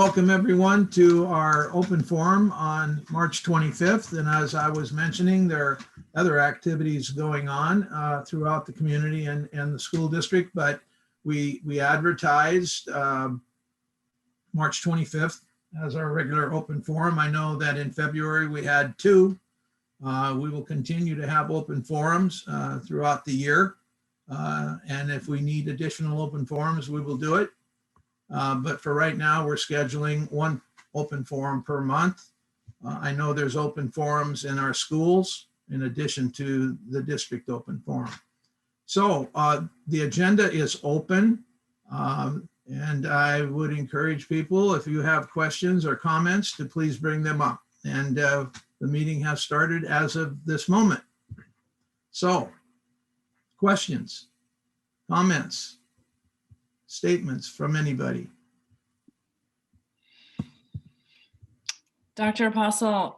Welcome everyone to our open forum on March 25th. And as I was mentioning, there are other activities going on throughout the community and the school district, but we advertised March 25th as our regular open forum. I know that in February we had two. We will continue to have open forums throughout the year. And if we need additional open forums, we will do it. But for right now, we're scheduling one open forum per month. I know there's open forums in our schools in addition to the district open forum. So the agenda is open, and I would encourage people, if you have questions or comments, to please bring them up. And the meeting has started as of this moment. So questions, comments, statements from anybody? Dr. Apostle,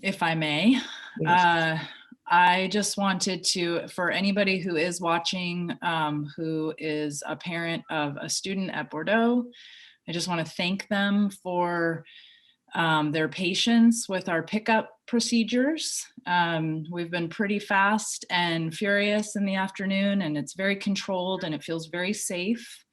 if I may, Yes. I just wanted to, for anybody who is watching, who is a parent of a student at Bordeaux, I just want to thank them for their patience with our pickup procedures. We've been pretty fast and furious in the afternoon, and it's very controlled and it feels very safe.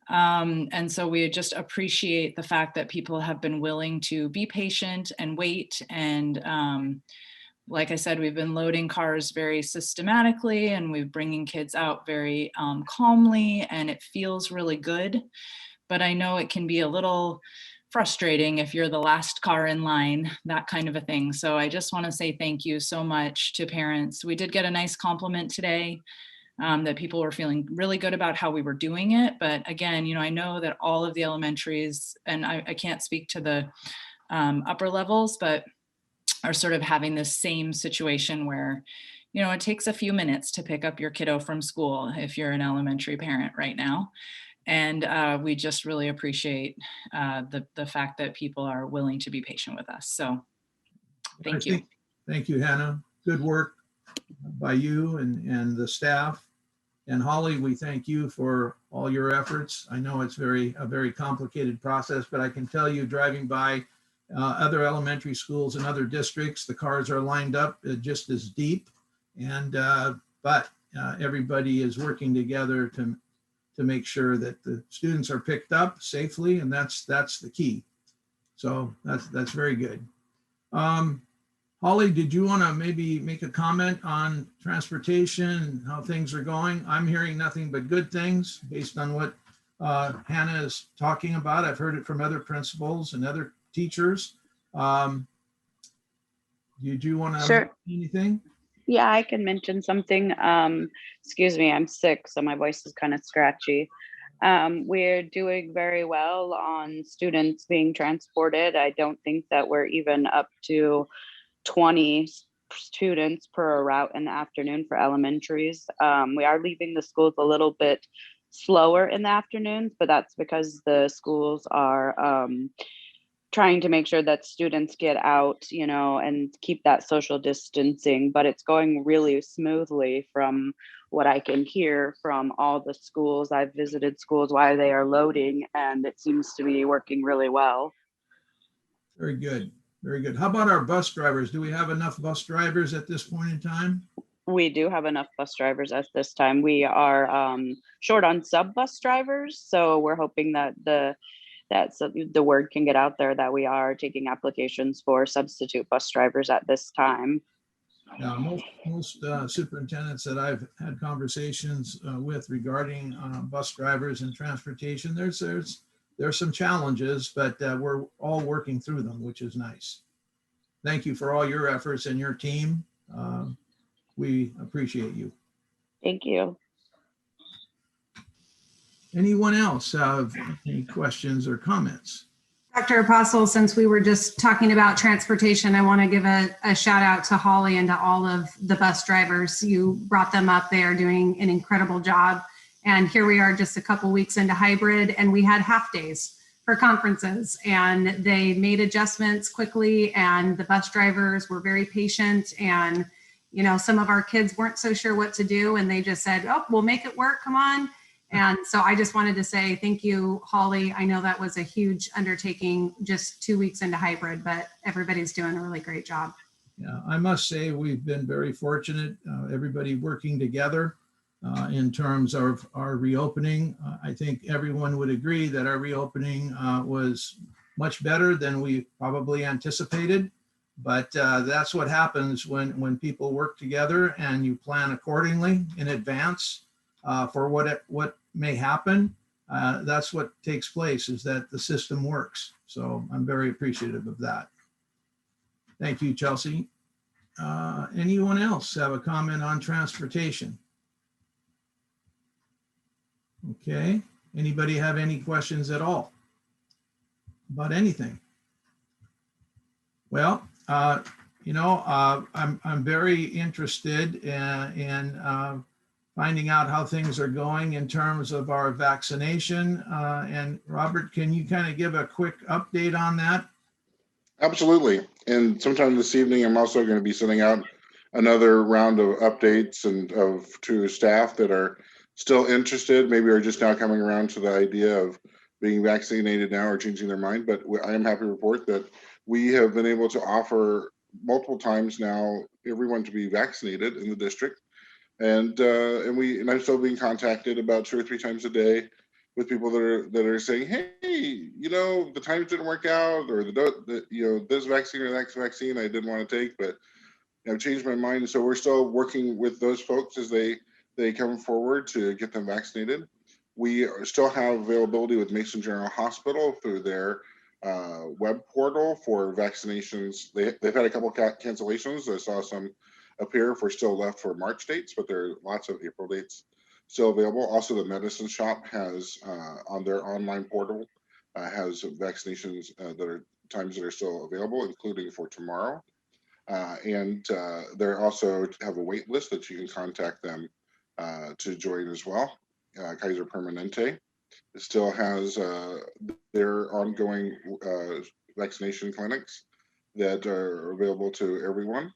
And so we just appreciate the fact that people have been willing to be patient and wait. And like I said, we've been loading cars very systematically, and we're bringing kids out very calmly, and it feels really good. But I know it can be a little frustrating if you're the last car in line, that kind of a thing. So I just want to say thank you so much to parents. We did get a nice compliment today that people were feeling really good about how we were doing it. But again, you know, I know that all of the elementaries, and I can't speak to the upper levels, but are sort of having this same situation where, you know, it takes a few minutes to pick up your kiddo from school if you're an elementary parent right now. And we just really appreciate the fact that people are willing to be patient with us. So thank you. Thank you, Hannah. Good work by you and the staff. And Holly, we thank you for all your efforts. I know it's a very complicated process, but I can tell you, driving by other elementary schools and other districts, the cars are lined up just as deep. And but everybody is working together to make sure that the students are picked up safely, and that's the key. So that's very good. Holly, did you want to maybe make a comment on transportation and how things are going? I'm hearing nothing but good things based on what Hannah is talking about. I've heard it from other principals and other teachers. Did you want to Sure. say anything? Yeah, I can mention something. Excuse me, I'm sick, so my voice is kind of scratchy. We're doing very well on students being transported. I don't think that we're even up to 20 students per route in the afternoon for elementaries. We are leaving the schools a little bit slower in the afternoons, but that's because the schools are trying to make sure that students get out, you know, and keep that social distancing. But it's going really smoothly from what I can hear from all the schools. I've visited schools while they are loading, and it seems to be working really well. Very good. Very good. How about our bus drivers? Do we have enough bus drivers at this point in time? We do have enough bus drivers at this time. We are short on sub bus drivers, so we're hoping that the word can get out there that we are taking applications for substitute bus drivers at this time. Yeah, most superintendents that I've had conversations with regarding bus drivers and transportation, there's some challenges, but we're all working through them, which is nice. Thank you for all your efforts and your team. We appreciate you. Thank you. Anyone else have any questions or comments? Dr. Apostle, since we were just talking about transportation, I want to give a shout out to Holly and to all of the bus drivers. You brought them up. They are doing an incredible job. And here we are just a couple weeks into hybrid, and we had half days for conferences, and they made adjustments quickly, and the bus drivers were very patient. And, you know, some of our kids weren't so sure what to do, and they just said, oh, we'll make it work. Come on. And so I just wanted to say thank you, Holly. I know that was a huge undertaking just 2 weeks into hybrid, but everybody's doing a really great job. Yeah, I must say we've been very fortunate, everybody working together in terms of our reopening. I think everyone would agree that our reopening was much better than we probably anticipated. But that's what happens when people work together and you plan accordingly in advance for what may happen. That's what takes place, is that the system works. So I'm very appreciative of that. Thank you, Chelsea. Anyone else have a comment on transportation? Okay. Anybody have any questions at all about anything? Well, I'm very interested in finding out how things are going in terms of our vaccination. And Robert, can you kind of give a quick update on that? Absolutely. And sometime this evening, I'm also going to be sending out another round of updates to staff that are still interested, maybe are just now coming around to the idea of being vaccinated now or changing their mind. But I am happy to report that we have been able to offer multiple times now everyone to be vaccinated in the district. And I'm still being contacted about 2 or 3 times a day with people that are saying, hey, the times didn't work out, or this vaccine or that vaccine I didn't want to take, but I've changed my mind. So we're still working with those folks as they come forward to get them vaccinated. We still have availability with Mason General Hospital through their web portal for vaccinations. They've had a couple cancellations. I saw some appear for still left for March dates, but there are lots of April dates still available. Also, the medicine shop has on their online portal has vaccinations that are times that are still available, including for tomorrow. And they also have a wait list that you can contact them to join as well. Kaiser Permanente still has their ongoing vaccination clinics that are available to everyone.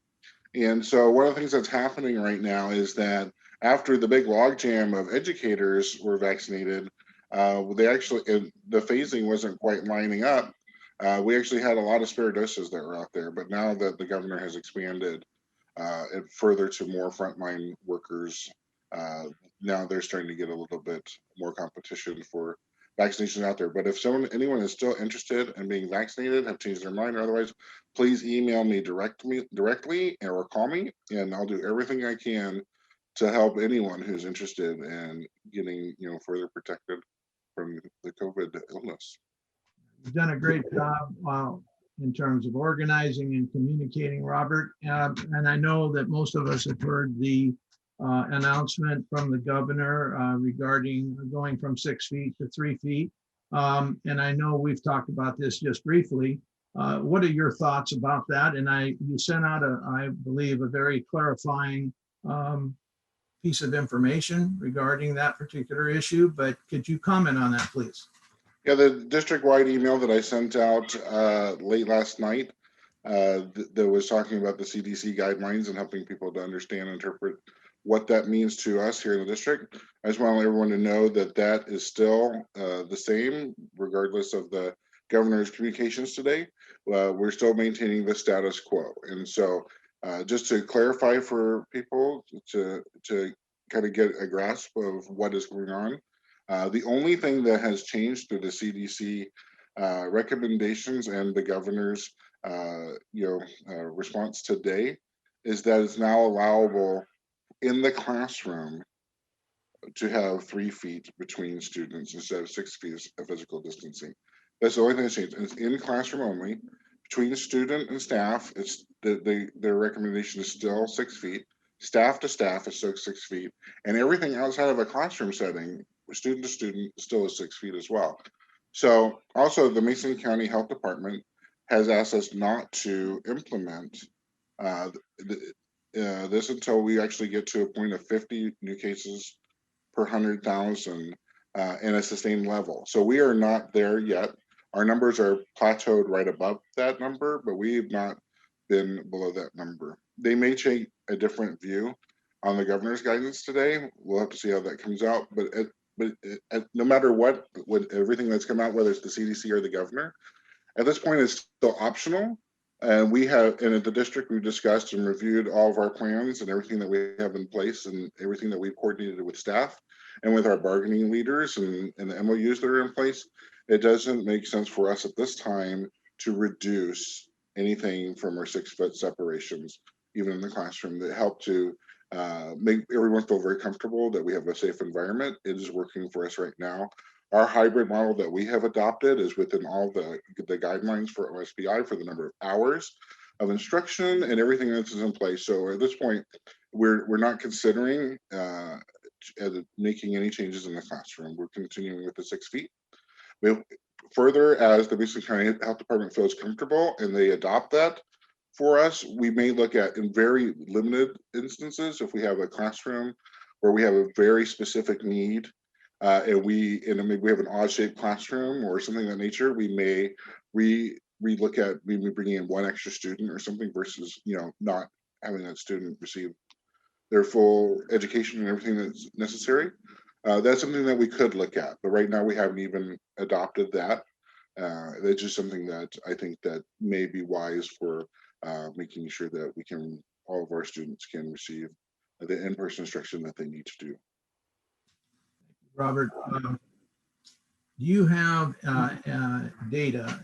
And so one of the things that's happening right now is that after the big logjam of educators were vaccinated, the phasing wasn't quite lining up. We actually had a lot of spare doses that were out there, but now that the governor has expanded it further to more frontline workers, now they're starting to get a little bit more competition for vaccinations out there. But if anyone is still interested in being vaccinated, have changed their mind or otherwise, please email me directly or call me, and I'll do everything I can to help anyone who's interested in getting further protected from the COVID illness. You've done a great job in terms of organizing and communicating, Robert. And I know that most of us have heard the announcement from the governor regarding going from 6 feet to 3 feet. And I know we've talked about this just briefly. What are your thoughts about that? And you sent out I believe, a very clarifying piece of information regarding that particular issue, but could you comment on that, please? Yeah, the district-wide email that I sent out late last night that was talking about the CDC guidelines and helping people to understand and interpret what that means to us here in the district. I just want everyone to know that that is still the same, regardless of the governor's communications today. We're still maintaining the status quo. And so just to clarify for people to kind of get a grasp of what is going on, the only thing that has changed through the CDC recommendations and the governor's response today is that it's now allowable in the classroom to have 3 feet between students instead of 6 feet of physical distancing. That's the only thing that's changed. It's in classroom only. Between student and staff, it's their recommendation is still 6 feet. Staff to staff is still 6 feet, and everything outside of a classroom setting, student to student, still is 6 feet as well. So also the Mason County Health Department has asked us not to implement this until we actually get to a point of 50 new cases per 100,000 in a sustained level. So we are not there yet. Our numbers are plateaued right above that number, but we have not been below that number. They may take a different view on the governor's guidance today. We'll have to see how that comes out. But no matter what, everything that's come out, whether it's the CDC or the governor, at this point it's still optional. And we have, and at the district, we've discussed and reviewed all of our plans and everything that we have in place and everything that we've coordinated with staff and with our bargaining leaders and the MOUs that are in place. It doesn't make sense for us at this time to reduce anything from our 6-foot separations, even in the classroom, that help to make everyone feel very comfortable that we have a safe environment. It is working for us right now. Our hybrid model that we have adopted is within all the guidelines for OSPI for the number of hours of instruction and everything that is in place. So at this point, we're not considering making any changes in the classroom. We're continuing with the 6 feet. Further, as the Mason County Health Department feels comfortable and they adopt that for us, we may look at, in very limited instances, if we have a classroom where we have a very specific need, and maybe we have an odd-shaped classroom or something of that nature, we may re-look at maybe bringing in one extra student or something versus, not having that student receive their full education and everything that's necessary. That's something that we could look at, but right now we haven't even adopted that. That's just something that I think that may be wise for making sure that all of our students can receive the in-person instruction that they need to do. Robert, do you have data?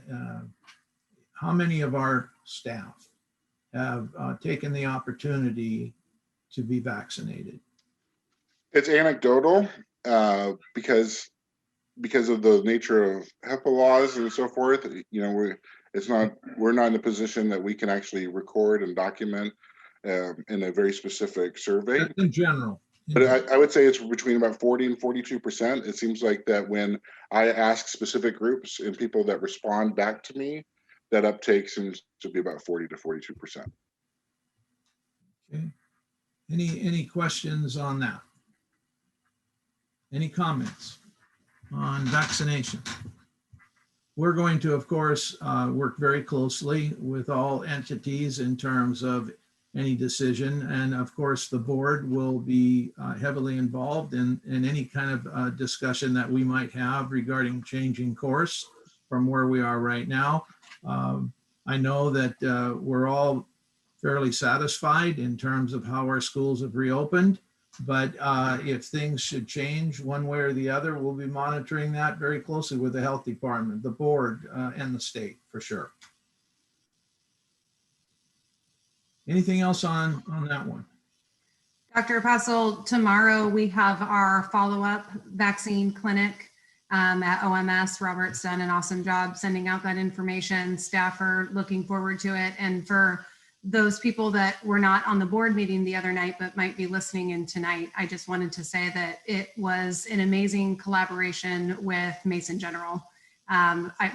How many of our staff have taken the opportunity to be vaccinated? It's anecdotal because of the nature of HIPAA laws and so forth. We're not in a position that we can actually record and document in a very specific survey. In general. But I would say it's between about 40 and 42%. It seems like that when I ask specific groups and people that respond back to me, that uptake seems to be about 40 to 42%. Okay. Any questions on that? Any comments on vaccination? We're going to, of course, work very closely with all entities in terms of any decision. And of course, the board will be heavily involved in any kind of discussion that we might have regarding changing course from where we are right now. I know that we're all fairly satisfied in terms of how our schools have reopened, but if things should change one way or the other, we'll be monitoring that very closely with the health department, the board, and the state for sure. Anything else on that one? Dr. Apostle, tomorrow we have our follow-up vaccine clinic at OMS. Robert's done an awesome job sending out that information. Staff are looking forward to it. And for those people that were not on the board meeting the other night, but might be listening in tonight, I just wanted to say that it was an amazing collaboration with Mason General.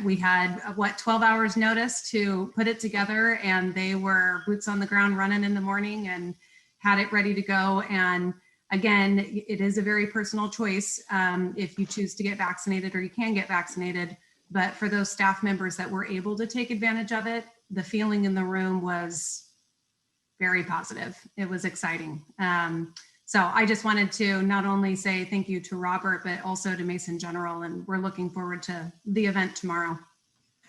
We had 12 hours notice to put it together, and they were boots on the ground running in the morning and had it ready to go. And again, it is a very personal choice if you choose to get vaccinated or you can get vaccinated. But for those staff members that were able to take advantage of it, the feeling in the room was very positive. It was exciting. So I just wanted to not only say thank you to Robert, but also to Mason General, and we're looking forward to the event tomorrow.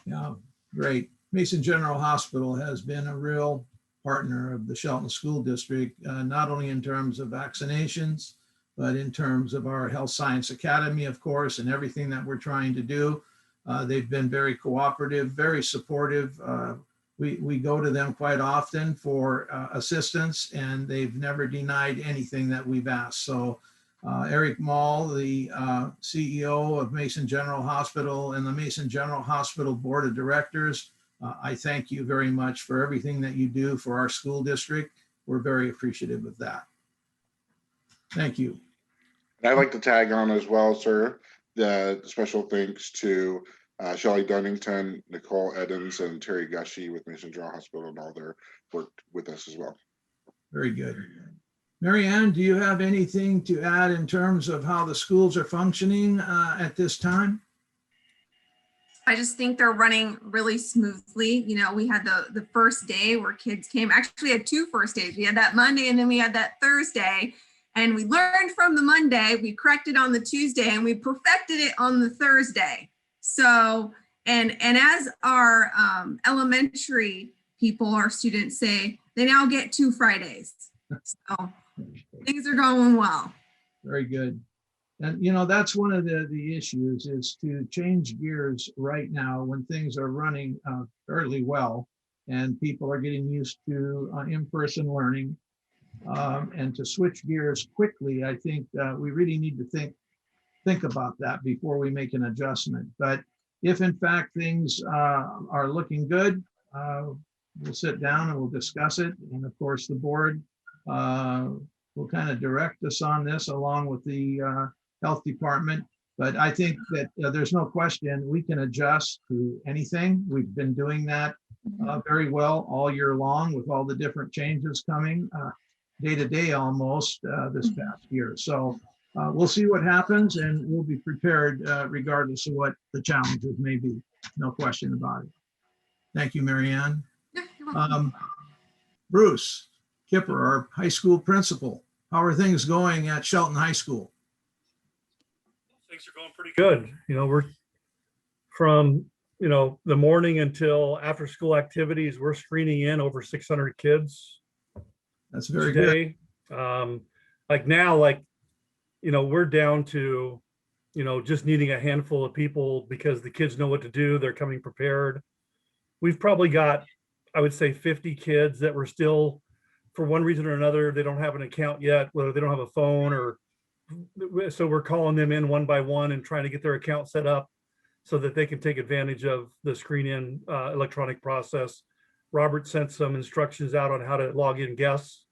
Yeah, great. Mason General Hospital has been a real partner of the Shelton School District, not only in terms of vaccinations, but in terms of our Health Science Academy, of course, and everything that we're trying to do. They've been very cooperative, very supportive. We go to them quite often for assistance, and they've never denied anything that we've asked. So Eric Mall, the CEO of Mason General Hospital and the Mason General Hospital Board of Directors, I thank you very much for everything that you do for our school district. We're very appreciative of that. Thank you. I'd like to tag on as well, sir, the special thanks to Shelley Dunnington, Nicole Edens, and Terry Gushy with Mason General Hospital and all their work with us as well. Very good. Mary Ann, do you have anything to add in terms of how the schools are functioning at this time? I just think they're running really smoothly. You know, we had the first day where kids came, actually we had 2 first days. We had that Monday and then we had that Thursday. And we learned from the Monday, we corrected on the Tuesday, and we perfected it on the Thursday. So, and as our elementary people, our students say, they now get 2 Fridays. So things are going well. Very good. And you know, that's one of the issues, is to change gears right now when things are running fairly well and people are getting used to in-person learning, and to switch gears quickly. I think we really need to think about that before we make an adjustment. But if in fact things are looking good, we'll sit down and we'll discuss it. And of course, the board will kind of direct us on this along with the health department. But I think that there's no question we can adjust to anything. We've been doing that very well all year long with all the different changes coming day to day almost this past year. So we'll see what happens, and we'll be prepared regardless of what the challenges may be. No question about it. Thank you, Mary Ann. Yeah, you're welcome. Bruce Kipper, our high school principal. How are things going at Shelton High School? Things are going pretty good. You know, we're from, you know, the morning until after school activities, we're screening in over 600 kids That's very good. today. Like now, like, you know, we're down to, you know, just needing a handful of people because the kids know what to do. They're coming prepared. We've probably got, I would say, 50 kids that were still, for one reason or another, they don't have an account yet, whether they don't have a phone or, so we're calling them in one by one and trying to get their account set up so that they can take advantage of the screen in electronic process. Robert sent some instructions out on how to log in guests,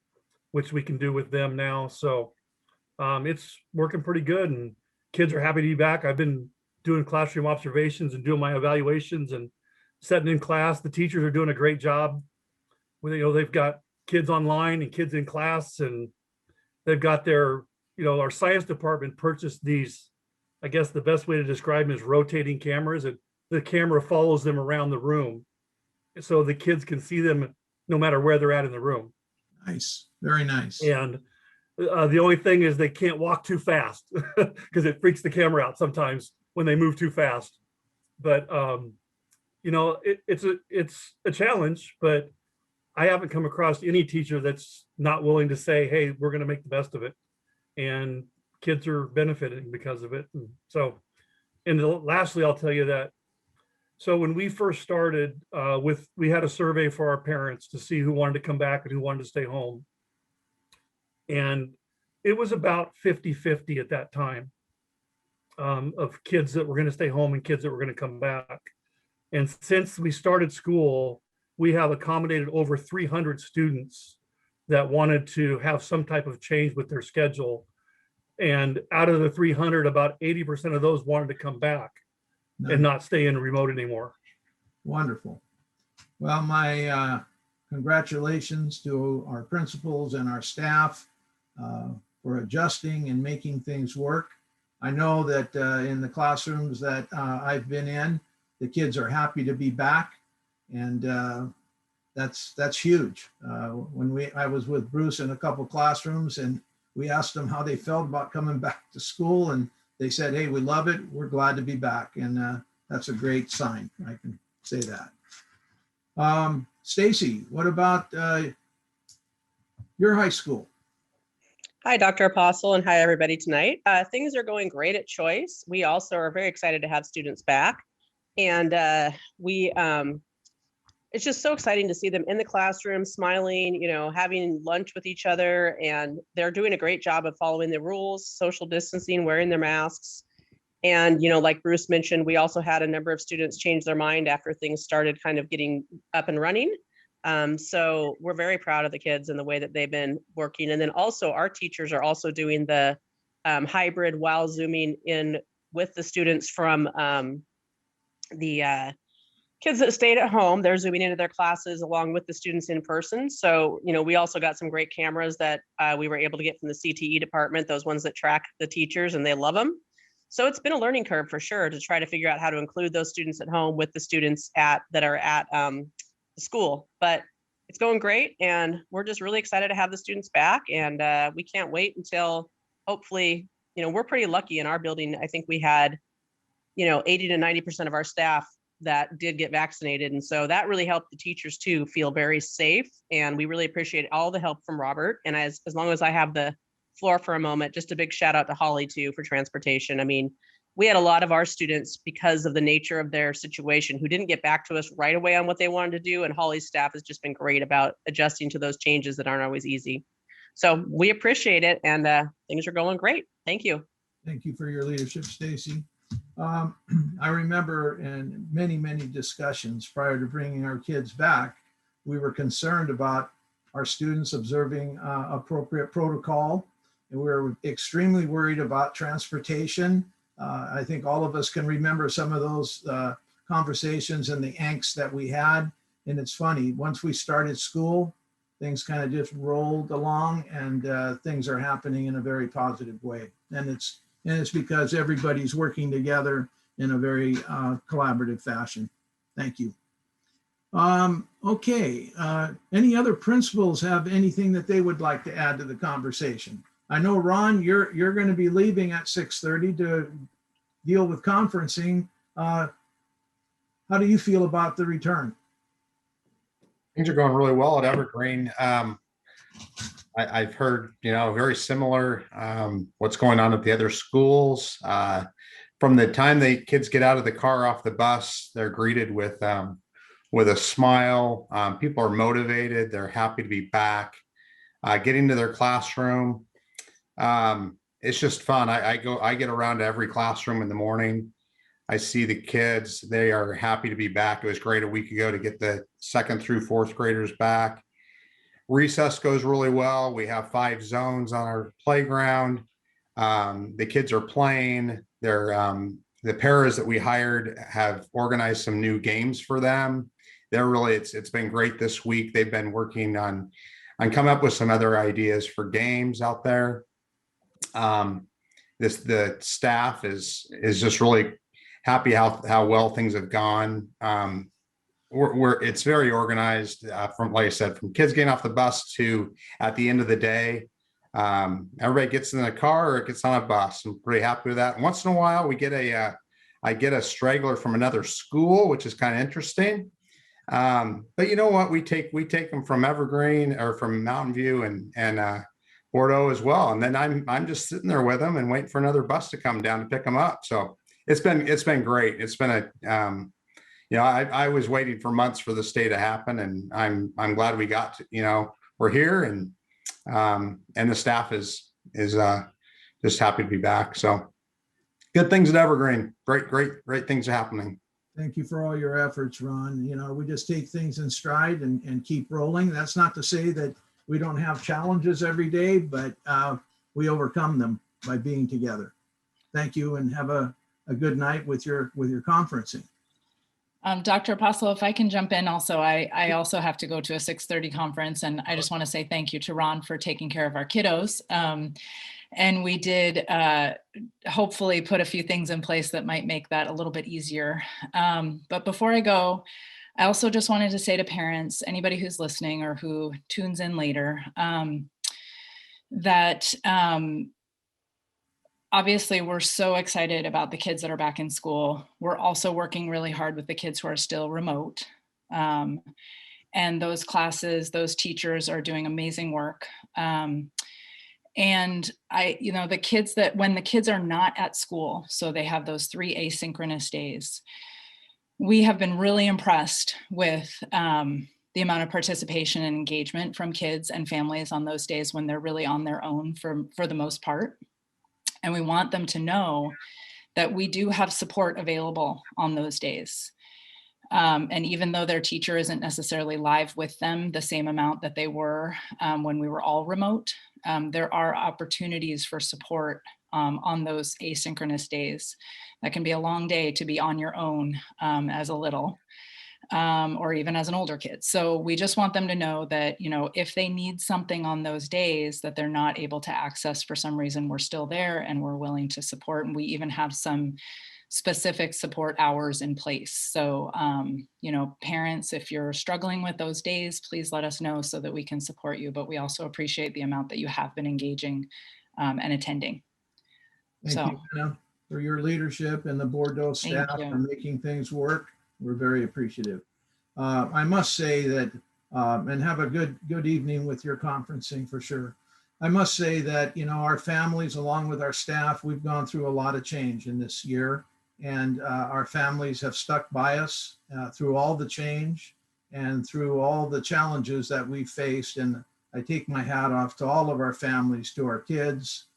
which we can do with them now. So it's working pretty good and kids are happy to be back. I've been doing classroom observations and doing my evaluations and setting in class. The teachers are doing a great job. You know, they've got kids online and kids in class, and they've got their, you know, our science department purchased these, I guess the best way to describe them is rotating cameras. The camera follows them around the room, so the kids can see them no matter where they're at in the room. Nice, very nice. And the only thing is they can't walk too fast because it freaks the camera out sometimes when they move too fast. But you know, it's a challenge, but I haven't come across any teacher that's not willing to say, hey, we're going to make the best of it. And kids are benefiting because of it. And so, and lastly, I'll tell you that. So when we first started we had a survey for our parents to see who wanted to come back and who wanted to stay home. And it was about 50-50 at that time of kids that were going to stay home and kids that were going to come back. And since we started school, we have accommodated over 300 students that wanted to have some type of change with their schedule. And out of the 300, about 80% of those wanted to come back and not stay in remote anymore. Wonderful. Well, my congratulations to our principals and our staff for adjusting and making things work. I know that in the classrooms that I've been in, the kids are happy to be back, and that's huge. When I was with Bruce in a couple classrooms, and we asked them how they felt about coming back to school, and they said, hey, we love it. We're glad to be back. And that's a great sign. I can say that. Stacy, what about your high school? Hi, Dr. Apostle, and hi, everybody tonight. Things are going great at Choice. We also are very excited to have students back. And it's just so exciting to see them in the classroom, smiling, you know, having lunch with each other, and they're doing a great job of following the rules, social distancing, wearing their masks. And, you know, like Bruce mentioned, we also had a number of students change their mind after things started kind of getting up and running. So we're very proud of the kids and the way that they've been working. And then also our teachers are also doing the hybrid while Zooming in with the students from the kids that stayed at home. They're Zooming into their classes along with the students in person. So, you know, we also got some great cameras that we were able to get from the CTE department, those ones that track the teachers, and they love them. So it's been a learning curve for sure to try to figure out how to include those students at home with the students that are at the school. But it's going great, and we're just really excited to have the students back, and we can't wait until hopefully, we're pretty lucky in our building. I think we had 80 to 90% of our staff that did get vaccinated. And so that really helped the teachers too feel very safe. And we really appreciate all the help from Robert. And as long as I have the floor for a moment, just a big shout out to Holly too for transportation. I mean, we had a lot of our students, because of the nature of their situation, who didn't get back to us right away on what they wanted to do. And Holly's staff has just been great about adjusting to those changes that aren't always easy. So we appreciate it, and things are going great. Thank you. Thank you for your leadership, Stacy. I remember in many, many discussions prior to bringing our kids back, we were concerned about our students observing appropriate protocol. And we were extremely worried about transportation. I think all of us can remember some of those conversations and the angst that we had. And it's funny, once we started school, things kind of just rolled along, and things are happening in a very positive way. And it's because everybody's working together in a very collaborative fashion. Thank you. Okay, any other principals have anything that they would like to add to the conversation? I know, Ron, you're going to be leaving at 6:30 to deal with conferencing. How do you feel about the return? Things are going really well at Evergreen. I've heard, very similar what's going on at the other schools. From the time the kids get out of the car, off the bus, they're greeted with a smile. People are motivated. They're happy to be back. Getting to their classroom, it's just fun. I get around to every classroom in the morning. I see the kids. They are happy to be back. It was great a week ago to get the 2nd through 4th graders back. Recess goes really well. We have 5 zones on our playground. The kids are playing. The paras that we hired have organized some new games for them. It's been great this week. They've been working on coming up with some other ideas for games out there. The staff is just really happy how well things have gone. It's very organized, from, like I said, from kids getting off the bus to at the end of the day. Everybody gets in the car or gets on a bus. I'm pretty happy with that. Once in a while, I get a straggler from another school, which is kind of interesting. But you know what? We take them from Evergreen or from Mountain View and Bordeaux as well. And then I'm just sitting there with them and waiting for another bus to come down to pick them up. So it's been great. It's been I was waiting for months for this day to happen, and I'm glad we got to, we're here, and the staff is just happy to be back. So good things at Evergreen. Great things are happening. Thank you for all your efforts, Ron. We just take things in stride and keep rolling. That's not to say that we don't have challenges every day, but we overcome them by being together. Thank you, and have a good night with your conferencing. Dr. Apostle, if I can jump in also, I also have to go to a 6:30 conference, and I just want to say thank you to Ron for taking care of our kiddos. And we did hopefully put a few things in place that might make that a little bit easier. But before I go, I also just wanted to say to parents, anybody who's listening or who tunes in later, that obviously we're so excited about the kids that are back in school. We're also working really hard with the kids who are still remote. And those classes, those teachers are doing amazing work. And the kids when the kids are not at school, so they have those 3 asynchronous days, we have been really impressed with the amount of participation and engagement from kids and families on those days when they're really on their own for the most part. And we want them to know that we do have support available on those days. And even though their teacher isn't necessarily live with them the same amount that they were when we were all remote, there are opportunities for support on those asynchronous days. That can be a long day to be on your own as a little, or even as an older kid. So we just want them to know that, if they need something on those days that they're not able to access for some reason, we're still there and we're willing to support. And we even have some specific support hours in place. So, parents, if you're struggling with those days, please let us know so that we can support you. But we also appreciate the amount that you have been engaging and attending. Thank you, Anna, for your leadership and the Bordeaux staff you. for making things work. We're very appreciative. I must say that, and have a good evening with your conferencing for sure. I must say that, our families, along with our staff, we've gone through a lot of change in this year, and our families have stuck by us through all the change and through all the challenges that we faced. And I take my hat off to all of our families, to our kids,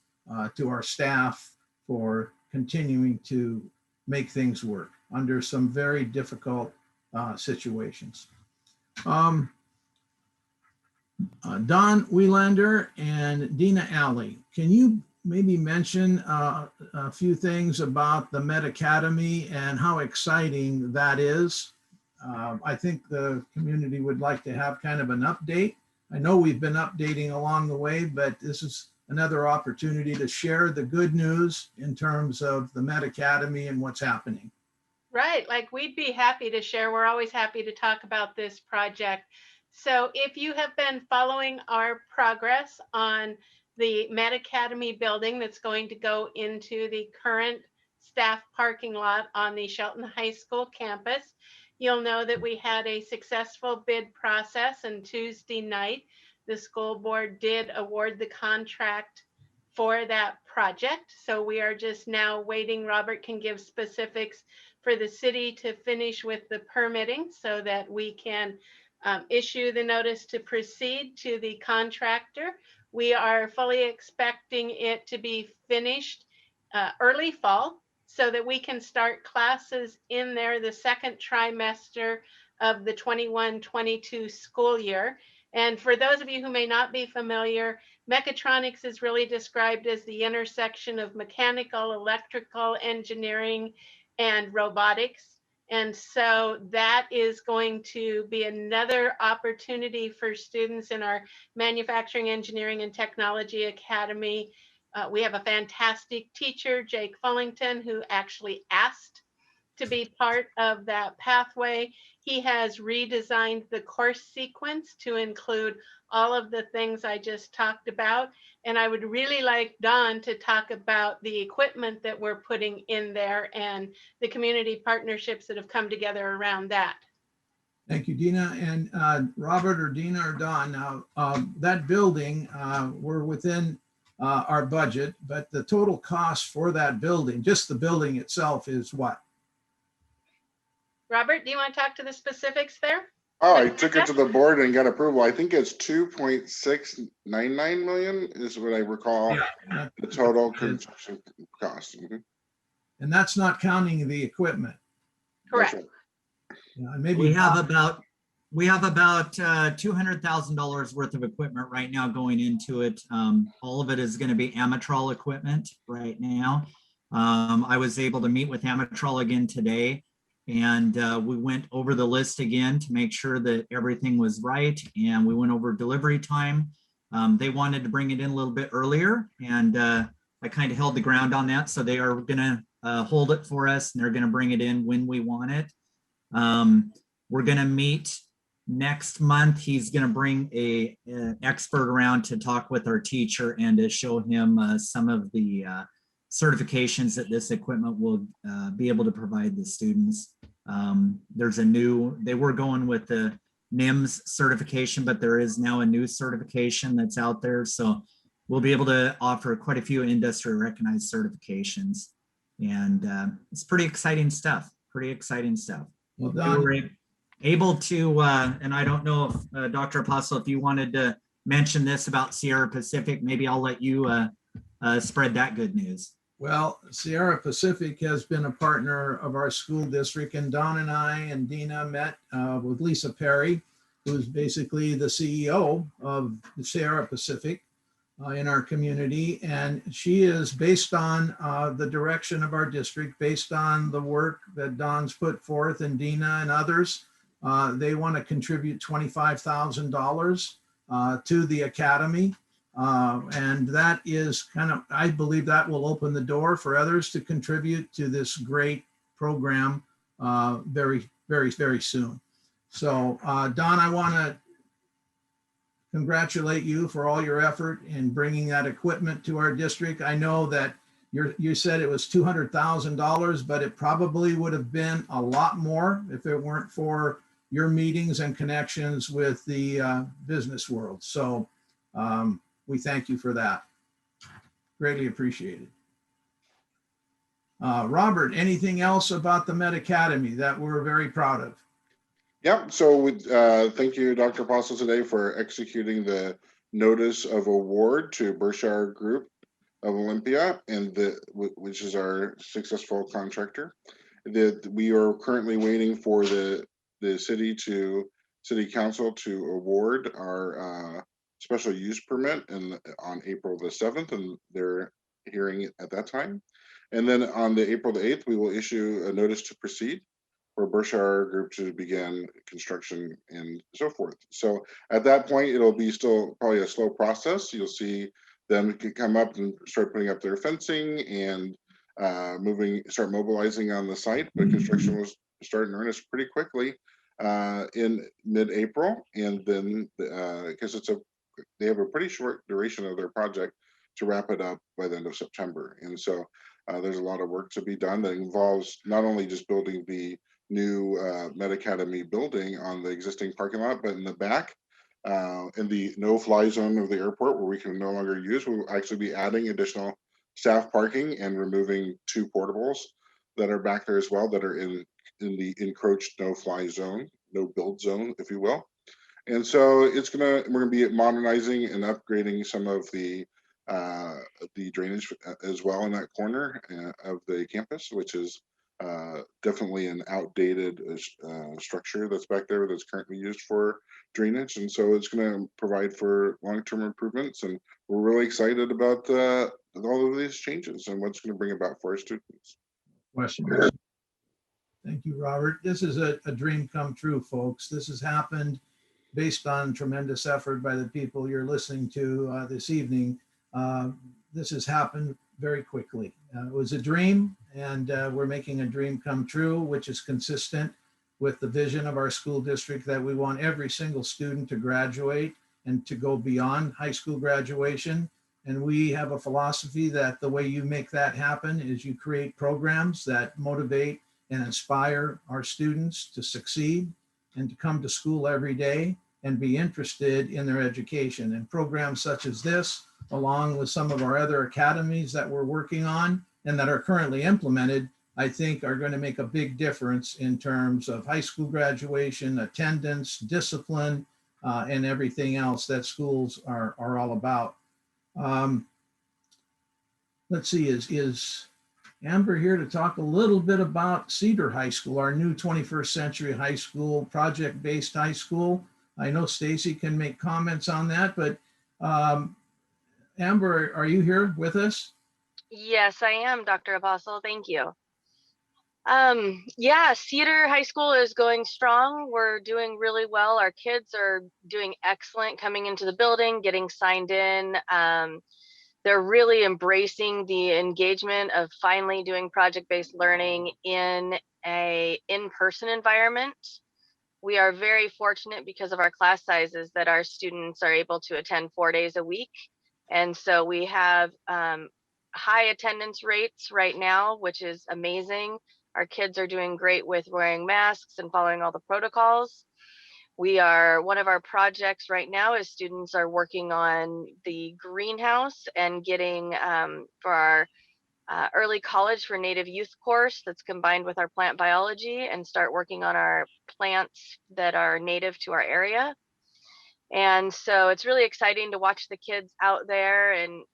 to our staff, for continuing to make things work under some very difficult situations. Don Wielander and Dina Alley, can you maybe mention a few things about the Med Academy and how exciting that is? I think the community would like to have kind of an update. I know we've been updating along the way, but this is another opportunity to share the good news in terms of the Med Academy and what's happening. Right, like we'd be happy to share. We're always happy to talk about this project. So if you have been following our progress on the Med Academy building that's going to go into the current staff parking lot on the Shelton High School campus, you'll know that we had a successful bid process, and Tuesday night, the school board did award the contract for that project. So we are just now waiting. Robert can give specifics for the city to finish with the permitting so that we can issue the notice to proceed to the contractor. We are fully expecting it to be finished early fall so that we can start classes in there the second trimester of the 21-22 school year. And for those of you who may not be familiar, mechatronics is really described as the intersection of mechanical, electrical, engineering, and robotics. And so that is going to be another opportunity for students in our Manufacturing, Engineering, and Technology Academy. We have a fantastic teacher, Jake Fullington, who actually asked to be part of that pathway. He has redesigned the course sequence to include all of the things I just talked about. And I would really like Don to talk about the equipment that we're putting in there and the community partnerships that have come together around that. Thank you, Dina. And Robert or Dina or Don, now that building, we're within our budget, but the total cost for that building, just the building itself, is what? Robert, do you want to talk to the specifics there? Oh, I took it to the board and got approval. I think it's 2.699 million is what I recall. Yeah. The total construction cost. Mhm. And that's not counting the equipment. Correct. That's right. Yeah, maybe We have about $200,000 worth of equipment right now going into it. All of it is going to be Amatrol equipment right now. I was able to meet with Amatrol again today, and we went over the list again to make sure that everything was right, and we went over delivery time. They wanted to bring it in a little bit earlier, and I kind of held the ground on that. So they are going to hold it for us, and they're going to bring it in when we want it. We're going to meet next month. He's going to bring an expert around to talk with our teacher and to show him some of the certifications that this equipment will be able to provide the students. They were going with the NIMS certification, but there is now a new certification that's out there. So we'll be able to offer quite a few industry recognized certifications. And it's pretty exciting stuff, Well, We Don, were able to, and I don't know if Dr. Apostle, if you wanted to mention this about Sierra Pacific, maybe I'll let you spread that good news. well, Sierra Pacific has been a partner of our school district, and Don and I and Dina met with Lisa Perry, who's basically the CEO of the Sierra Pacific in our community. And she is, based on the direction of our district, based on the work that Don's put forth and Dina and others, they want to contribute $25,000 to the academy. And that is kind of, I believe that will open the door for others to contribute to this great program very, very, very soon. So Don, I want to congratulate you for all your effort in bringing that equipment to our district. I know that you said it was $200,000, but it probably would have been a lot more if it weren't for your meetings and connections with the business world. So we thank you for that. Greatly appreciated. Robert, anything else about the Met Academy that we're very proud of? Yep. So thank you, Dr. Apostle, today for executing the notice of award to Berkshire Group of Olympia, and which is our successful contractor. That we are currently waiting for the city council to award our special use permit on April the 7th, and they're hearing it at that time. And then on the April the 8th, we will issue a notice to proceed for Berkshire Group to begin construction and so forth. So at that point, it'll be still probably a slow process. You'll see them come up and start putting up their fencing and start mobilizing on the site, but construction will start in earnest pretty quickly in mid-April. And then because they have a pretty short duration of their project to wrap it up by the end of September. And so there's a lot of work to be done that involves not only just building the new Met Academy building on the existing parking lot, but in the back, in the no-fly zone of the airport where we can no longer use, we'll actually be adding additional staff parking and removing 2 portables that are back there as well, that are in the encroached no-fly zone, no-build zone, if you will. And so we're gonna be modernizing and upgrading some of the drainage as well in that corner of the campus, which is definitely an outdated structure that's back there that's currently used for drainage. And so it's going to provide for long-term improvements, and we're really excited about all of these changes and what's going to bring about for our students. Question. Thank you, Robert. This is a dream come true, folks. This has happened based on tremendous effort by the people you're listening to this evening. This has happened very quickly. It was a dream, and we're making a dream come true, which is consistent with the vision of our school district, that we want every single student to graduate and to go beyond high school graduation. And we have a philosophy that the way you make that happen is you create programs that motivate and inspire our students to succeed and to come to school every day and be interested in their education. And programs such as this, along with some of our other academies that we're working on and that are currently implemented, I think are going to make a big difference in terms of high school graduation, attendance, discipline, and everything else that schools are all about. Let's see, is Amber here to talk a little bit about Cedar High School, our new 21st century high school, project-based high school? I know Stacy can make comments on that, but Amber, are you here with us? Yes, I am, Dr. Apostle. Thank you. Yeah, Cedar High School is going strong. We're doing really well. Our kids are doing excellent coming into the building, getting signed in. They're really embracing the engagement of finally doing project-based learning in an in-person environment. We are very fortunate because of our class sizes that our students are able to attend 4 days a week. And so we have high attendance rates right now, which is amazing. Our kids are doing great with wearing masks and following all the protocols. One of our projects right now is students are working on the greenhouse and getting for our early college for native youth course that's combined with our plant biology, and start working on our plants that are native to our area. And so it's really exciting to watch the kids out there and,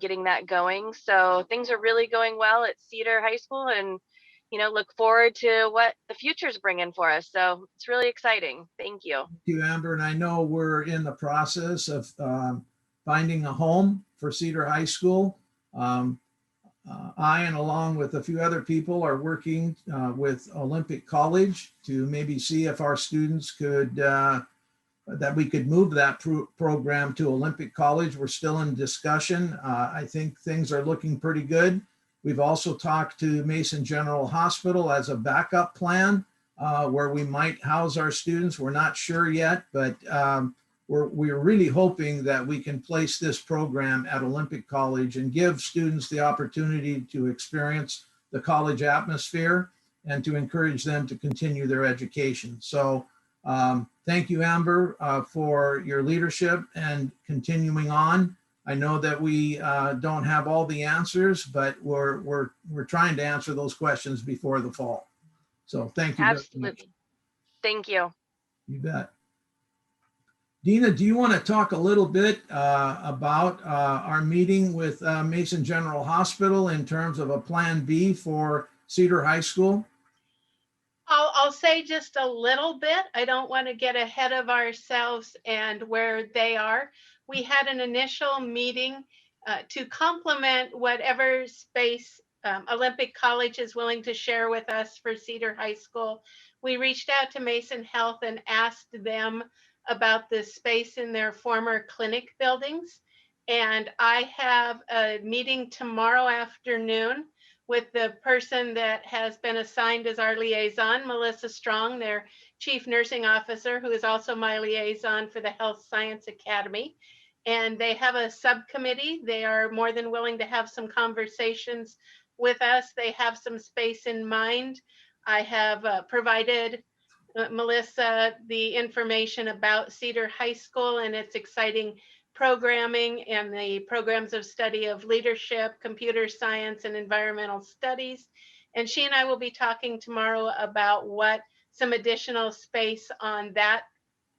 getting that going. So things are really going well at Cedar High School, and, look forward to what the future's bringing for us. So it's really exciting. Thank you. Thank you, Amber. And I know we're in the process of finding a home for Cedar High School. I, and along with a few other people, are working with Olympic College to maybe see if our students could, that we could move that program to Olympic College. We're still in discussion. I think things are looking pretty good. We've also talked to Mason General Hospital as a backup plan where we might house our students. We're not sure yet, but we're really hoping that we can place this program at Olympic College and give students the opportunity to experience the college atmosphere and to encourage them to continue their education. So thank you, Amber, for your leadership and continuing on. I know that we don't have all the answers, but we're trying to answer those questions before the fall. So thank you very much. Absolutely. Thank you. You bet. Dina, do you want to talk a little bit about our meeting with Mason General Hospital in terms of a plan B for Cedar High School? I'll say just a little bit. I don't want to get ahead of ourselves and where they are. We had an initial meeting to complement whatever space Olympic College is willing to share with us for Cedar High School. We reached out to Mason Health and asked them about the space in their former clinic buildings. And I have a meeting tomorrow afternoon with the person that has been assigned as our liaison, Melissa Strong, their chief nursing officer, who is also my liaison for the Health Science Academy. And they have a subcommittee. They are more than willing to have some conversations with us. They have some space in mind. I have provided Melissa the information about Cedar High School and its exciting programming and the programs of study of leadership, computer science, and environmental studies. And she and I will be talking tomorrow about what some additional space on that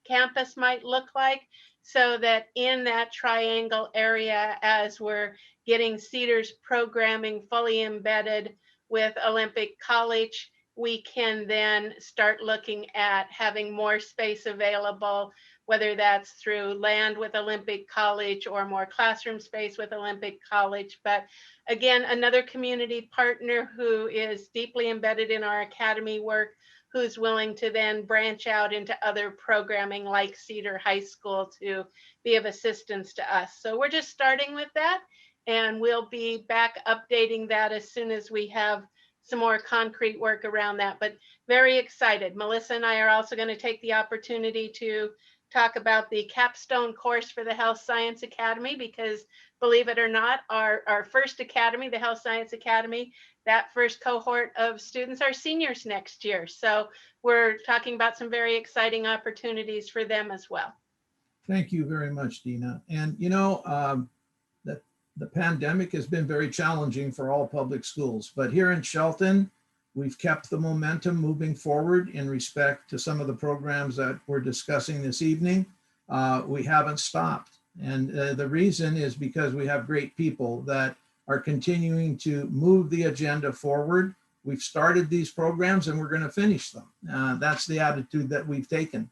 campus might look like, so that in that triangle area, as we're getting Cedar's programming fully embedded with Olympic College, we can then start looking at having more space available, whether that's through land with Olympic College or more classroom space with Olympic College. But again, another community partner who is deeply embedded in our academy work, who's willing to then branch out into other programming like Cedar High School to be of assistance to us. So we're just starting with that, and we'll be back updating that as soon as we have some more concrete work around that, but very excited. Melissa and I are also going to take the opportunity to talk about the Capstone course for the Health Science Academy, because believe it or not, our first academy, the Health Science Academy, that first cohort of students are seniors next year. So we're talking about some very exciting opportunities for them as well. Thank you very much, Dina. And you know, the pandemic has been very challenging for all public schools, but here in Shelton, we've kept the momentum moving forward in respect to some of the programs that we're discussing this evening. We haven't stopped. And the reason is because we have great people that are continuing to move the agenda forward. We've started these programs and we're going to finish them. That's the attitude that we've taken.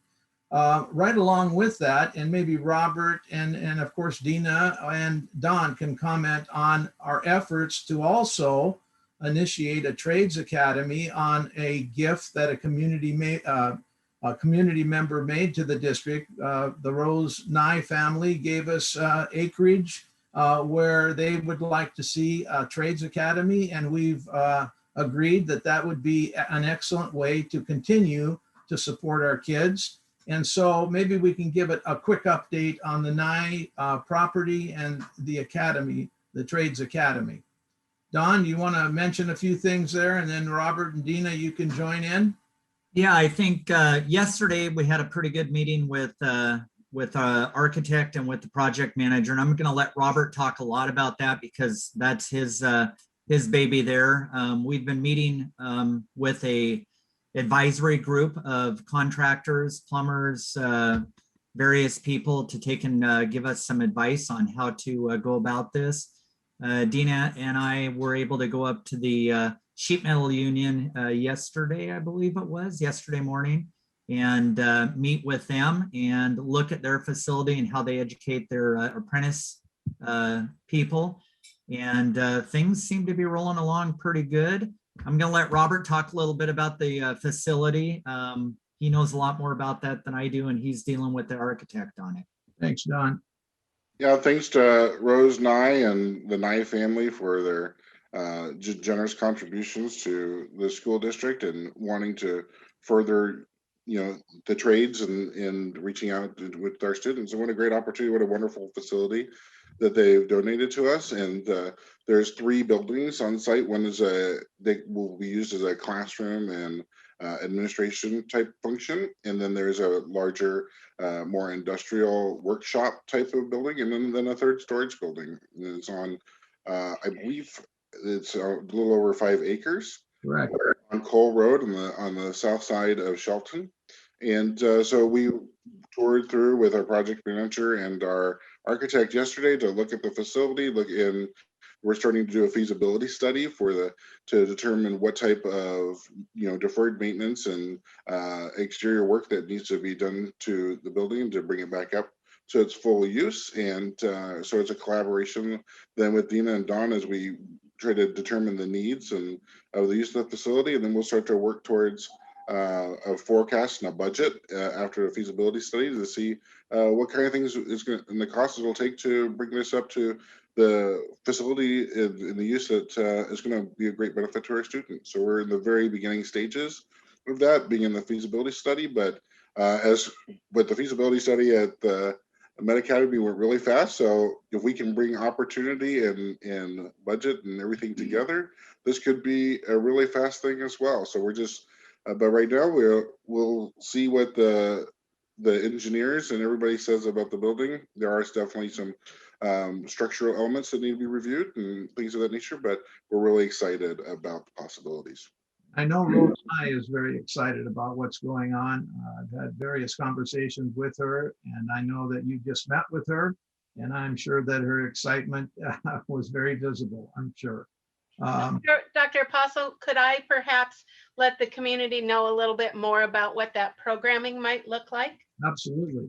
Right along with that, and maybe Robert and of course Dina and Don can comment on our efforts to also initiate a trades academy on a gift that a community member made to the district. The Rose Nye family gave us acreage where they would like to see a trades academy, and we've agreed that that would be an excellent way to continue to support our kids. And so maybe we can give it a quick update on the Nye property and the academy, the Trades Academy. Don, you want to mention a few things there, and then Robert and Dina, you can join in? Yeah, I think yesterday we had a pretty good meeting with architect and with the project manager, and I'm going to let Robert talk a lot about that because that's his baby there. We've been meeting with a advisory group of contractors, plumbers, various people to take and give us some advice on how to go about this. Dina and I were able to go up to the sheet metal union yesterday, I believe it was, yesterday morning, and meet with them and look at their facility and how they educate their apprentice people. And things seem to be rolling along pretty good. I'm going to let Robert talk a little bit about the facility. He knows a lot more about that than I do, and he's dealing with the architect on it. Thanks, Don. Yeah, thanks to Rose Nye and the Nye family for their generous contributions to the school district and wanting to further, the trades and reaching out with our students. And what a great opportunity, what a wonderful facility that they've donated to us. And there's 3 buildings on site. One is they will be used as a classroom and administration type function. And then there's a larger, more industrial workshop type of building. And then a 3rd storage building. And it's on, I believe it's a little over 5 acres. Correct. On Cole Road on the south side of Shelton. And so we toured through with our project manager and our architect yesterday to look at the facility, we're starting to do a feasibility study to determine what type of deferred maintenance and exterior work that needs to be done to the building to bring it back up to its full use. And so it's a collaboration then with Dina and Don as we try to determine the needs and of the use of the facility, and then we'll start to work towards a forecast and a budget after a feasibility study to see what kind of things and the costs it'll take to bring this up to the facility in the use that is going to be a great benefit to our students. So we're in the very beginning stages of that, being in the feasibility study, but as with the feasibility study at the Med Academy went really fast. So if we can bring opportunity and budget and everything together, this could be a really fast thing as well. So we're just, but right now we'll see what the engineers and everybody says about the building. There are definitely some structural elements that need to be reviewed and things of that nature, but we're really excited about the possibilities. I know Rose and I is very excited about what's going on. I've had various conversations with her, and I know that you just met with her, and I'm sure that her excitement was very visible, I'm sure. Dr. Apostle, could I perhaps let the community know a little bit more about what that programming might look like? Absolutely.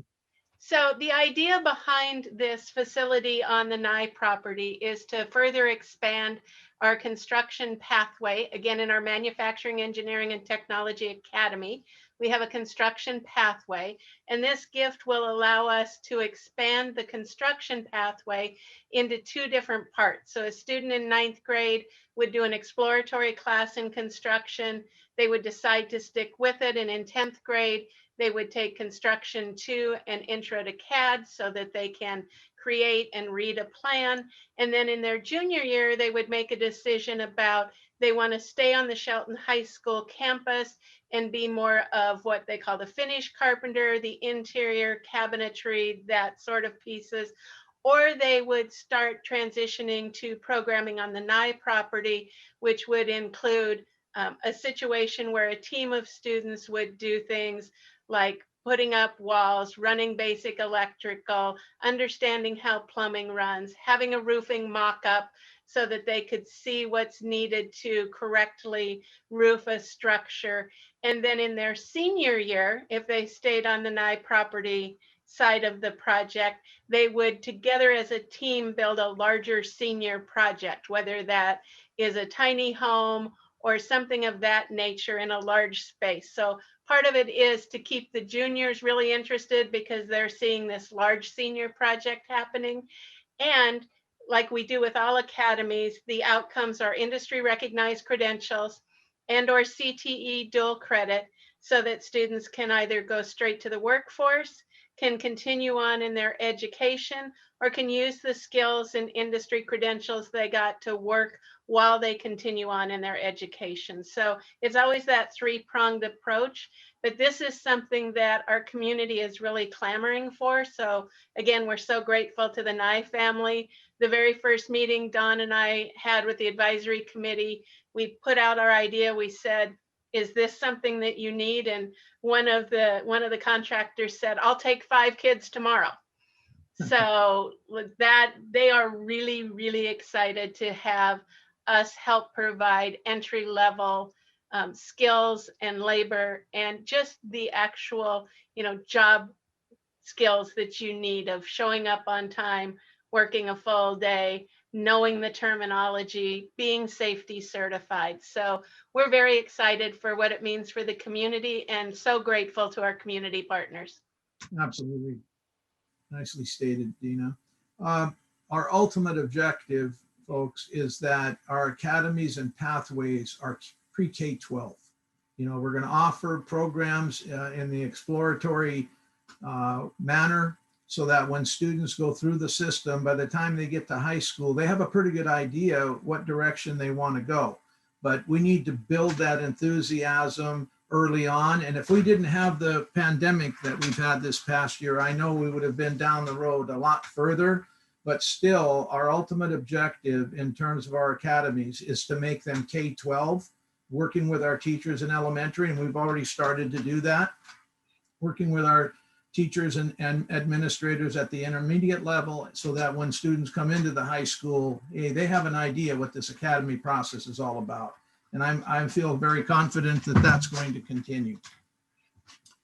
So the idea behind this facility on the Nye property is to further expand our construction pathway. Again, in our Manufacturing, Engineering, and Technology Academy, we have a construction pathway, and this gift will allow us to expand the construction pathway into 2 different parts. So a student in 9th grade would do an exploratory class in construction. They would decide to stick with it, and in 10th grade, they would take Construction 2 and Intro to CAD so that they can create and read a plan. And then in their junior year, they would make a decision about they want to stay on the Shelton High School campus and be more of what they call the finish carpenter, the interior cabinetry, that sort of pieces. Or they would start transitioning to programming on the Nye property, which would include a situation where a team of students would do things like putting up walls, running basic electrical, understanding how plumbing runs, having a roofing mock-up so that they could see what's needed to correctly roof a structure. And then in their senior year, if they stayed on the Nye property side of the project, they would together as a team build a larger senior project, whether that is a tiny home or something of that nature in a large space. So part of it is to keep the juniors really interested because they're seeing this large senior project happening. And like we do with all academies, the outcomes are industry recognized credentials and or CTE dual credit so that students can either go straight to the workforce, can continue on in their education, or can use the skills and industry credentials they got to work while they continue on in their education. So it's always that 3-pronged approach, but this is something that our community is really clamoring for. So again, we're so grateful to the Nye family. The very first meeting Don and I had with the advisory committee, we put out our idea. We said, is this something that you need? And one of the contractors said, I'll take 5 kids tomorrow. So with that, they are really, really excited to have us help provide entry-level skills and labor and just the actual, job skills that you need of showing up on time, working a full day, knowing the terminology, being safety certified. So we're very excited for what it means for the community and so grateful to our community partners. Absolutely. Nicely stated, Dina. Our ultimate objective folks, is that our academies and pathways are pre-K-12. You know, we're going to offer programs in the exploratory manner so that when students go through the system, by the time they get to high school, they have a pretty good idea what direction they want to go. But we need to build that enthusiasm early on. And if we didn't have the pandemic that we've had this past year, I know we would have been down the road a lot further. But still, our ultimate objective in terms of our academies is to make them K-12, working with our teachers in elementary, and we've already started to do that, working with our teachers and administrators at the intermediate level so that when students come into the high school, hey, they have an idea what this academy process is all about. And I feel very confident that that's going to continue.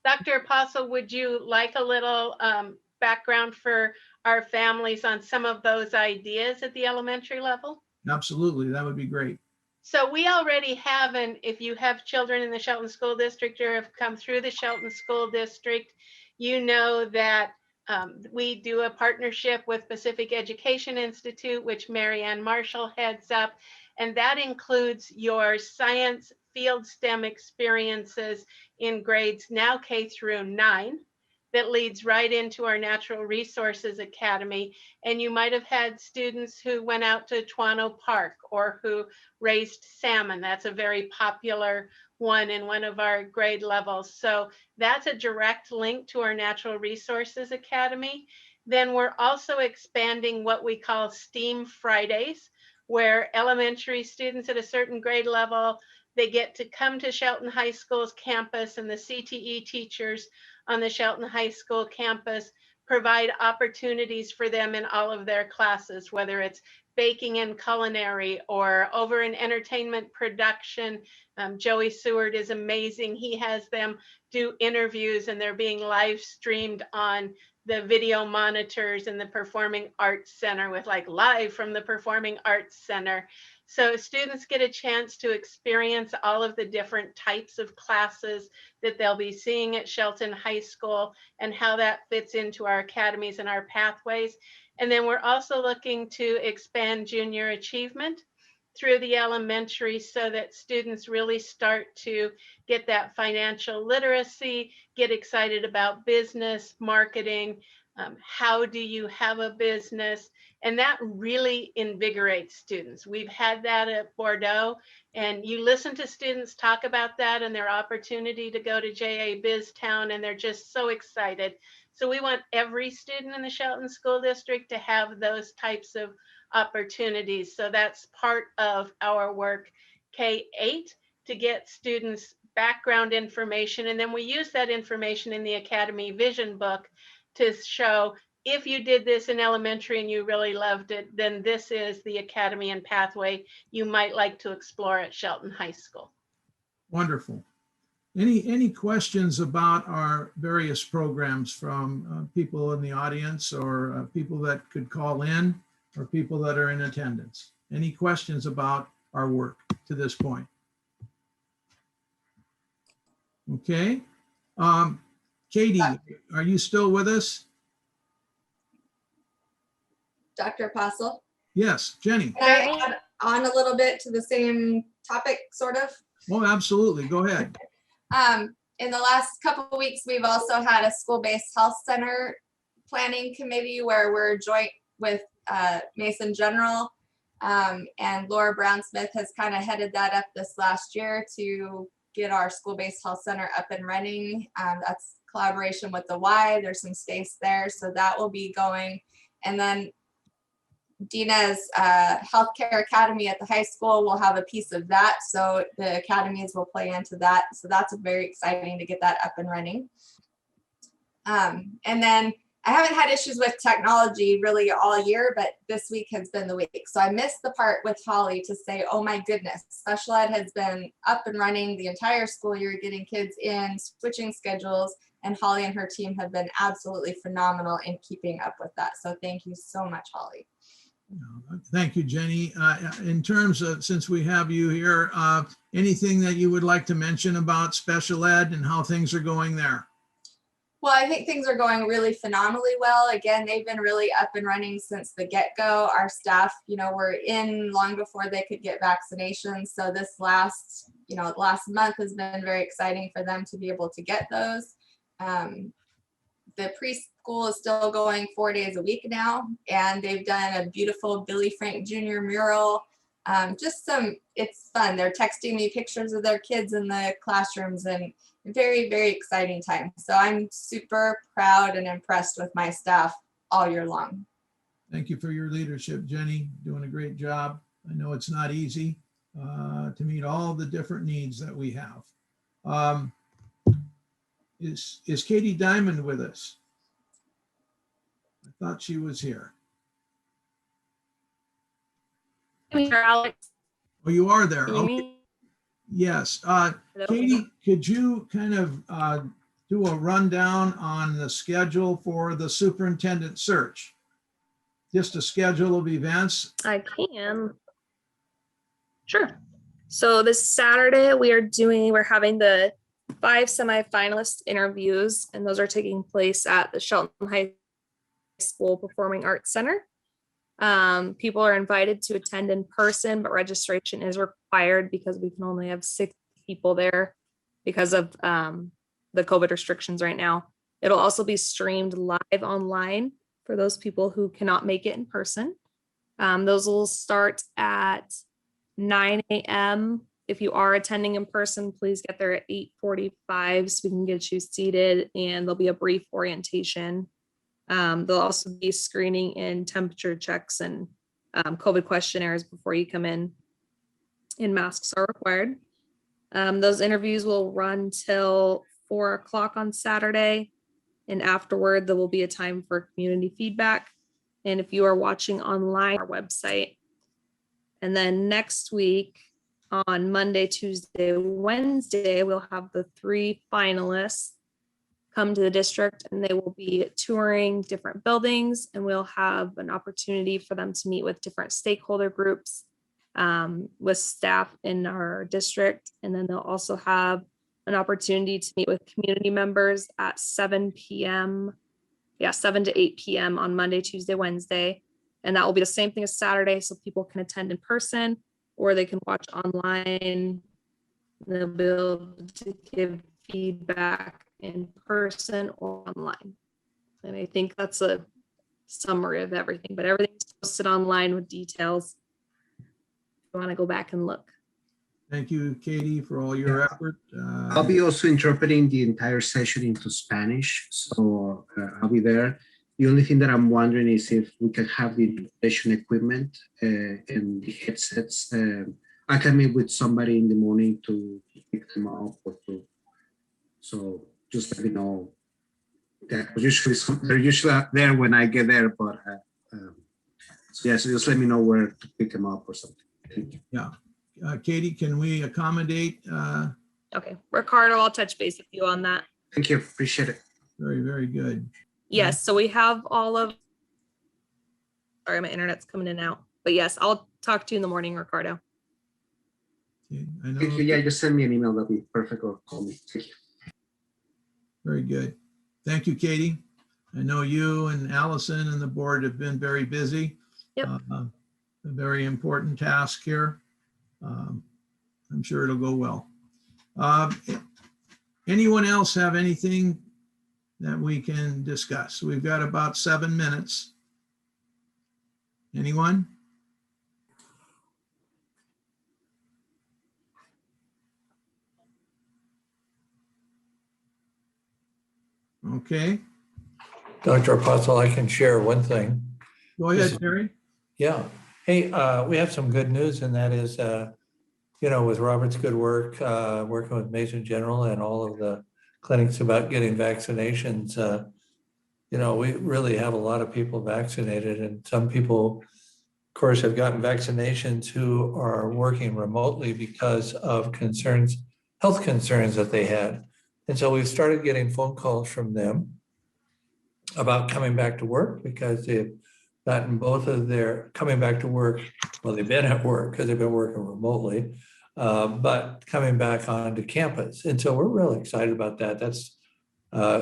Dr. Apostle, would you like a little background for our families on some of those ideas at the elementary level? Absolutely, that would be great. So we already have, and if you have children in the Shelton School District or have come through the Shelton School District, you know that we do a partnership with Pacific Education Institute, which Mary Ann Marshall heads up, and that includes your science field STEM experiences in grades now K through 9. That leads right into our Natural Resources Academy. And you might have had students who went out to Tuano Park or who raised salmon. That's a very popular one in one of our grade levels. So that's a direct link to our Natural Resources Academy. Then we're also expanding what we call STEAM Fridays, where elementary students at a certain grade level, they get to come to Shelton High School's campus, and the CTE teachers on the Shelton High School campus provide opportunities for them in all of their classes, whether it's baking and culinary or over in entertainment production. Joey Seward is amazing. He has them do interviews and they're being live streamed on the video monitors in the Performing Arts Center with like live from the Performing Arts Center. So students get a chance to experience all of the different types of classes that they'll be seeing at Shelton High School and how that fits into our academies and our pathways. And then we're also looking to expand junior achievement through the elementary so that students really start to get that financial literacy, get excited about business, marketing, how do you have a business? And that really invigorates students. We've had that at Bordeaux, and you listen to students talk about that and their opportunity to go to JA BizTown, and they're just so excited. So we want every student in the Shelton School District to have those types of opportunities. So that's part of our work, K-8, to get students background information. And then we use that information in the Academy Vision book to show if you did this in elementary and you really loved it, then this is the academy and pathway you might like to explore at Shelton High School. Wonderful. Any questions about our various programs from people in the audience or people that could call in or people that are in attendance? Any questions about our work to this point? Okay. Katie, are you still with us? Dr. Apostle? Yes, Jenny. Can I add on a little bit to the same topic, sort of? Oh, absolutely. Go ahead. In the last couple of weeks, we've also had a school-based health center planning committee where we're joint with Mason General, and Laura Brown-Smith has kind of headed that up this last year to get our school-based health center up and running. That's collaboration with the Y. There's some space there, so that will be going. And then Dina's healthcare academy at the high school will have a piece of that. So the academies will play into that. So that's very exciting to get that up and running. And then I haven't had issues with technology really all year, but this week has been the week. So I missed the part with Holly to say, oh my goodness, special ed has been up and running the entire school year, getting kids in, switching schedules, and Holly and her team have been absolutely phenomenal in keeping up with that. So thank you so much, Holly. Thank you, Jenny. In terms of, since we have you here, anything that you would like to mention about special ed and how things are going there? Well, I think things are going really phenomenally well. Again, they've been really up and running since the get-go. Our staff, were in long before they could get vaccinations. So this last month has been very exciting for them to be able to get those. The preschool is still going 4 days a week now, and they've done a beautiful Billy Frank Jr. mural. It's fun. They're texting me pictures of their kids in the classrooms, and very, very exciting time. So I'm super proud and impressed with my staff all year long. Thank you for your leadership, Jenny. Doing a great job. I know it's not easy to meet all the different needs that we have. Is Katie Diamond with us? I thought she was here. Alex. Oh, you are there. Can you hear Okay. me? Yes. Hello? Katie, could you kind of do a rundown on the schedule for the superintendent search? Just a schedule of events. I can. Sure. So this Saturday we're having the 5 semi-finalist interviews, and those are taking place at the Shelton High School Performing Arts Center. People are invited to attend in person, but registration is required because we can only have 6 people there because of the COVID restrictions right now. It'll also be streamed live online for those people who cannot make it in person. Those will start at 9 a.m. If you are attending in person, please get there at 8:45 so we can get you seated, and there'll be a brief orientation. There'll also be screening and temperature checks and COVID questionnaires before you come in, and masks are required. Those interviews will run till 4 o'clock on Saturday, and afterward there will be a time for community feedback. And if you are watching online, our website. And then next week on Monday, Tuesday, Wednesday, we'll have the 3 finalists come to the district, and they will be touring different buildings, and we'll have an opportunity for them to meet with different stakeholder groups, with staff in our district. And then they'll also have an opportunity to meet with community members at 7 p.m. 7 to 8 p.m. on Monday, Tuesday, Wednesday. And that will be the same thing as Saturday, so people can attend in person or they can watch online. They'll be able to give feedback in person or online. And I think that's a summary of everything, but everything's posted online with details. If you want to go back and look. Thank you, Katie, for all your effort. I'll be also interpreting the entire session into Spanish, so I'll be there. The only thing that I'm wondering is if we can have the interpretation equipment and the headsets. I can meet with somebody in the morning to pick them up or to. So just let me know. That they're usually there when I get there, but so yeah, so just let me know where to pick them up or something. Thank you. Yeah. Katie, can we accommodate? Okay, Ricardo, I'll touch base with you on that. Thank you, appreciate it. Very, very good. Yes, so we have all of, sorry, my internet's coming in and out, but yes, I'll talk to you in the morning, Ricardo. Okay, I know. Thank you. Yeah, just send me an email, that'll be perfect, or call me. Thank you. Very good. Thank you, Katie. I know you and Allison and the board have been very busy. Yep. A very important task here. I'm sure it'll go well. Anyone else have anything that we can discuss? We've got about 7 minutes. Anyone? Okay, Dr. Apostle, I can share one thing. go ahead, Terry. Yeah. Hey, we have some good news, and that is, with Robert's good work, working with Mason General and all of the clinics about getting vaccinations, we really have a lot of people vaccinated, and some people, of course, have gotten vaccinations who are working remotely because of health concerns that they had. And so we've started getting phone calls from them about coming back to work because they've gotten both of their coming back to work. Well, they've been at work because they've been working remotely, but coming back onto campus. And so we're really excited about that. That's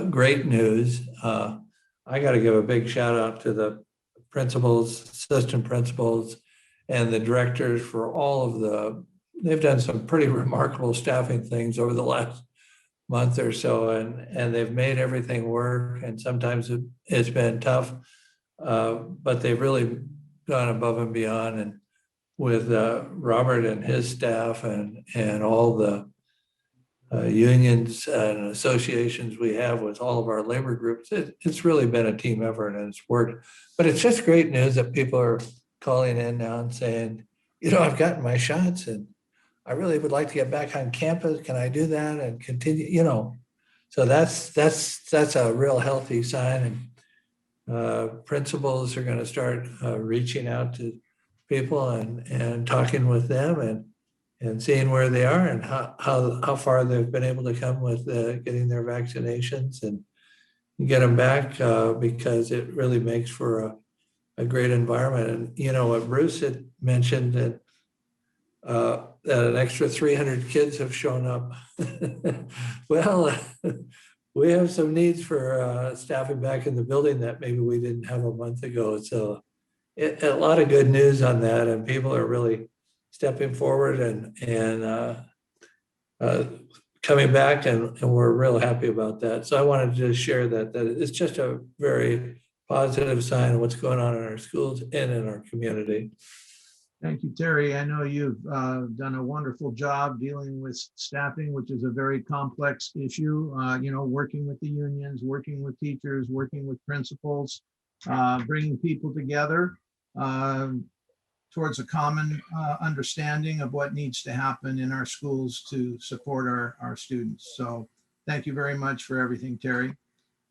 great news. I got to give a big shout out to the principals, assistant principals, and the directors for all of they've done some pretty remarkable staffing things over the last month or so, and they've made everything work. And sometimes it's been tough, but they've really gone above and beyond. And with Robert and his staff and all the unions and associations we have with all of our labor groups, it's really been a team effort and it's worked. But it's just great news that people are calling in now and saying, I've gotten my shots and I really would like to get back on campus. Can I do that and continue? So that's a real healthy sign. And principals are going to start reaching out to people and talking with them and seeing where they are and how far they've been able to come with getting their vaccinations and get them back because it really makes for a great environment. And what Bruce had mentioned that an extra 300 kids have shown up. Well, we have some needs for staffing back in the building that maybe we didn't have a month ago. So a lot of good news on that, and people are really stepping forward and coming back, and we're real happy about that. So I wanted to just share that it's just a very positive sign of what's going on in our schools and in our community. Thank you, Terry. I know you've done a wonderful job dealing with staffing, which is a very complex issue. Working with the unions, working with teachers, working with principals, bringing people together towards a common understanding of what needs to happen in our schools to support our students. So thank you very much for everything, Terry.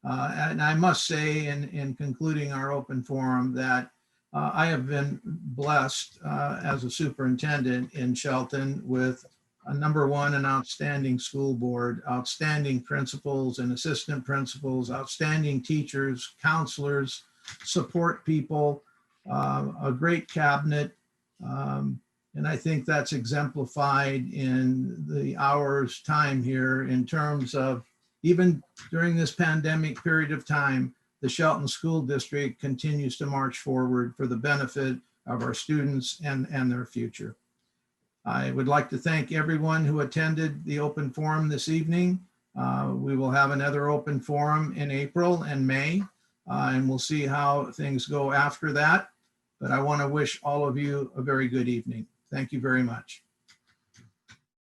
And I must say in concluding our open forum that I have been blessed as a superintendent in Shelton with an outstanding school board, outstanding principals and assistant principals, outstanding teachers, counselors, support people, a great cabinet. And I think that's exemplified in the hours time here in terms of even during this pandemic period of time, the Shelton School District continues to march forward for the benefit of our students and their future. I would like to thank everyone who attended the open forum this evening. We will have another open forum in April and May, and we'll see how things go after that. But I want to wish all of you a very good evening. Thank you very much.